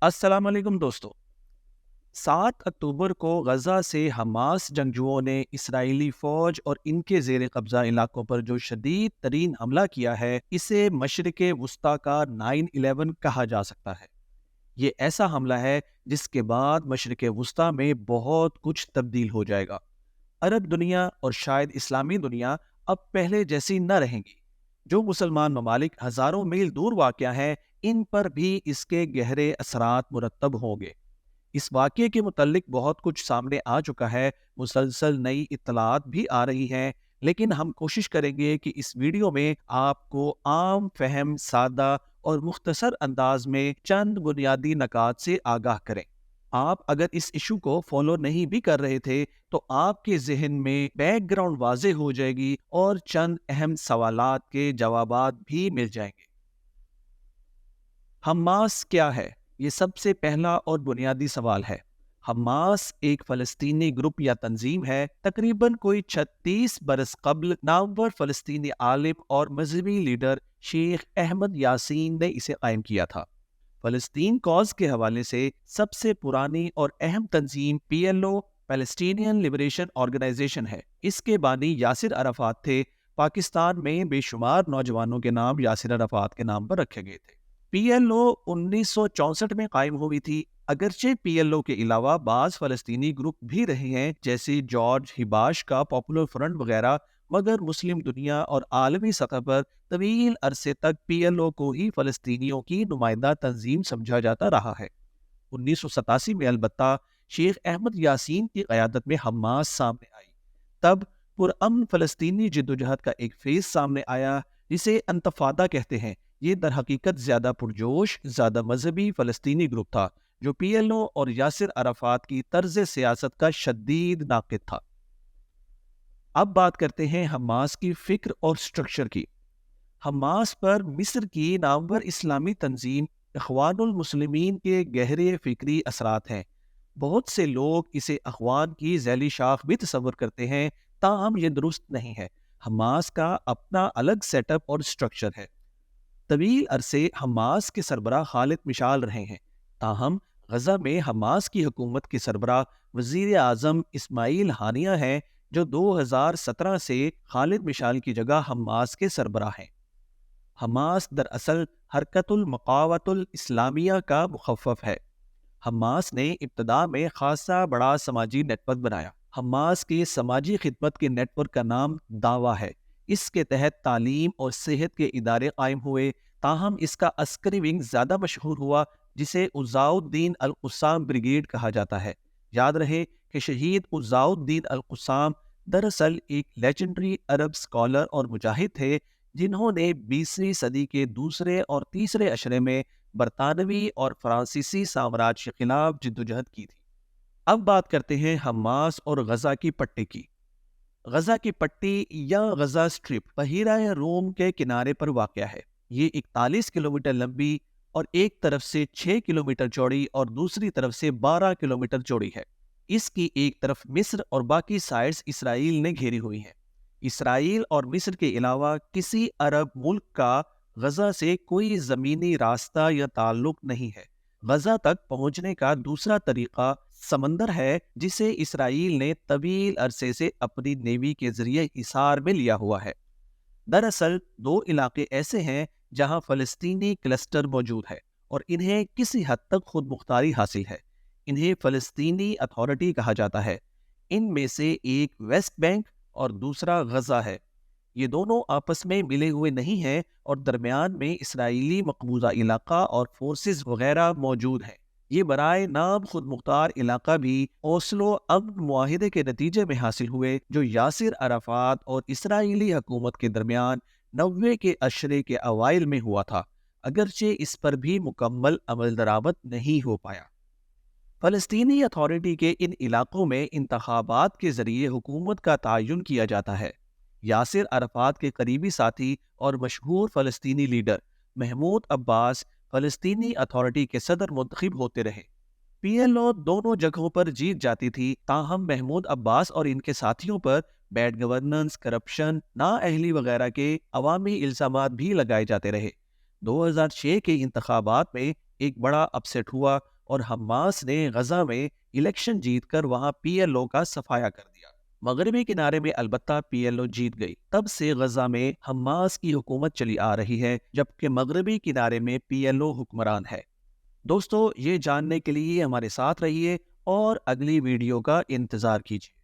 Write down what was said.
अस्सलाम वालेकुम दोस्तों। 7 अक्टूबर को गज़ा से हमास जंगजुओं ने इसराइली फ़ौज और इनके ज़ेर कब्ज़ा इलाकों पर जो शदीद तरीन हमला किया है, इसे मशरिक़ वुस्ता का 9/11 कहा जा सकता है। ये ऐसा हमला है जिसके बाद मशरिक़ वुस्ता में बहुत कुछ तब्दील हो जाएगा। अरब दुनिया और शायद इस्लामी दुनिया अब पहले जैसी न रहेंगी। जो मुसलमान ममालिक हज़ारों मील दूर वाक़या हैं, इन पर भी इसके गहरे असरात मुरत्तब होंगे। इस वाक़ये के मुतल्लिक बहुत कुछ सामने आ चुका है, मुसलसल नई इत्तलात भी आ रही हैं, लेकिन हम कोशिश करेंगे कि इस वीडियो में आपको आम फ़हम, सादा और मुख्तसर अंदाज में चंद बुनियादी नकात से आगाह करें। आप अगर इस इशू को फॉलो नहीं भी कर रहे थे, तो आपके ज़हन में बैकग्राउंड वाज़ेह हो जाएगी और चंद अहम सवालात के जवाबात भी मिल जाएंगे। हमास क्या है? ये सबसे पहला और बुनियादी सवाल है। हमास एक फ़लस्तीनी ग्रुप या तंजीम है। तकरीबन कोई 36 बरस कब्ल नामवर फ़लस्तीनी आलिम और मजहबी लीडर शेख अहमद यासीन ने इसे कायम किया था। फ़लस्तीन कॉज के हवाले से सबसे पुरानी और अहम तंजीम PLO पैलेस्टीनियन लिबरेशन ऑर्गेनाइजेशन है। इसके बानी यासिर अराफात थे। पाकिस्तान में बेशुमार नौजवानों के नाम यासिर अराफात के नाम पर रखे गए थे। PLO 1964 में कायम हुई थी। अगरचे PLO के अलावा बाज़ फ़लस्तीनी ग्रुप भी रहे हैं, जैसे जॉर्ज हिबाश का पॉपुलर फ्रंट वगैरह, मगर मुस्लिम दुनिया और आलमी सतह पर तवील अरसे तक PLO को ही फ़लस्तीनियों की नुमाइंदा तंजीम समझा जाता रहा है। 1987 में अलबत्ता शेख अहमद यासीन की क़यादत में हमास सामने आई। तब पुरअमन फ़लस्तीनी जद्दोजहद का एक फेज़ सामने आया, जिसे इंतफादा कहते हैं। ये दर हकीकत ज़्यादा पुरजोश, ज़्यादा मजहबी फ़लस्तीनी ग्रुप था, जो PLO और यासिर अराफात की तर्ज सियासत का शदीद नाक़िद था। अब बात करते हैं हमास की फ़िक्र और स्ट्रक्चर की। हमास पर मिस्र की नामवर इस्लामी तंजीम इख़वानुल मुस्लिमीन के गहरे फ़िक्री असरात हैं। बहुत से लोग इसे अख़वान की ज़ैली शाख भी तस्वर करते हैं, ताहम ये दुरुस्त नहीं है। हमास का अपना अलग सेटअप और स्ट्रक्चर है। तवील अरसे हमास के सरबराह खालिद मिशाल रहे हैं, ताहम गज़ा में हमास की हुकूमत के सरबराह वज़ीर आज़म इस्माइल हानिया हैं, जो 2017 से खालिद मिशाल की जगह हमास के सरबराह हैं। हमास दरअसल हरकतुल मुक़ावतुल इस्लामिया का मुख़फ़्फ़फ़ है। हमास ने इब्तदा में खासा बड़ा समाजी नेटवर्क बनाया। हमास के समाजी खिदमत के नेटवर्क का नाम दावा है। इसके तहत तालीम और सेहत के इदारे कायम हुए, ताहम इसका अस्करी विंग ज़्यादा मशहूर हुआ, जिसे उज़्ज़ाउद्दीन अल-क़ुस्साम ब्रिगेड कहा जाता है। याद रहे कि शहीद उज़्ज़ाउद्दीन अल-क़ुस्साम दरअसल एक लेजेंडरी अरब स्कॉलर और मुजाहिद थे, जिन्होंने 20वीं सदी के दूसरे और तीसरे अशरे में बरतानवी और फ्रांसीसी साम्राज्य के खिलाफ जिद्दोजहद की थी। अब बात करते हैं हमास और गज़ा की पट्टी की। गज़ा की पट्टी या गज़ा स्ट्रिप बहीरा रोम के किनारे पर वाक़या है। ये 41 किलोमीटर लंबी और एक तरफ से 6 किलोमीटर चौड़ी और दूसरी तरफ से 12 किलोमीटर चौड़ी है। इसकी एक तरफ मिस्र और बाकी साइड्स इसराइल ने घेरी हुई हैं। इसराइल और मिस्र के अलावा किसी अरब मुल्क का गज़ा से कोई ज़मीनी रास्ता या ताल्लुक नहीं है। गज़ा तक पहुंचने का दूसरा तरीका समंदर है, जिसे इसराइल ने तवील अरसे से अपनी नेवी के जरिए हिसार में लिया हुआ है। दरअसल दो इलाके ऐसे हैं जहां फ़लस्तीनी क्लस्टर मौजूद है और इन्हें किसी हद तक खुद मुख्तारी हासिल है। इन्हें फ़लस्तीनी अथॉरिटी कहा जाता है। इनमें से एक वेस्ट बैंक और दूसरा गज़ा है। ये दोनों आपस में मिले हुए नहीं हैं और दरमियान में इसराइली मकबूजा इलाका और फोर्सेस वगैरह मौजूद हैं। ये बराए नाम खुद मुख्तार इलाका भी ओस्लो अमन मुआहिदे के नतीजे में हासिल हुए, जो यासिर अराफात और इसराइली हुकूमत के दरमियान 90 के अशरे के अवाइल में हुआ था, अगरचे इस पर भी मुकम्मल अमल दरामद नहीं हो पाया। फ़लस्तीनी अथॉरिटी के इन इलाकों में इंतखाबात के जरिए हुकूमत का तयन किया जाता है। यासिर अराफात के करीबी साथी और मशहूर फ़लस्तीनी लीडर महमूद अब्बास फ़लस्तीनी अथॉरिटी के सदर मुंतखब होते रहे। PLO दोनों जगहों पर जीत जाती थी, ताहम महमूद अब्बास और इनके साथियों पर बैड गवर्नेंस, करप्शन, नाअहली वगैरह के अवामी इल्ज़ामात भी लगाए जाते रहे। 2006 के इंतखाबात में ایک بڑا اپسیٹ ہوا اور حماس نے غزہ میں الیکشن جیت کر وہاں پی ایل او کا صفایا کر دیا۔ مغربی کنارے میں البتہ پی ایل او جیت گئی۔ تب سے غزہ میں حماس کی حکومت چلی آ رہی ہے، جبکہ مغربی کنارے میں پی ایل او حکمران ہے۔ دوستو، یہ جاننے کے لیے ہمارے ساتھ رہیے اور اگلی ویڈیو کا انتظار کیجیے۔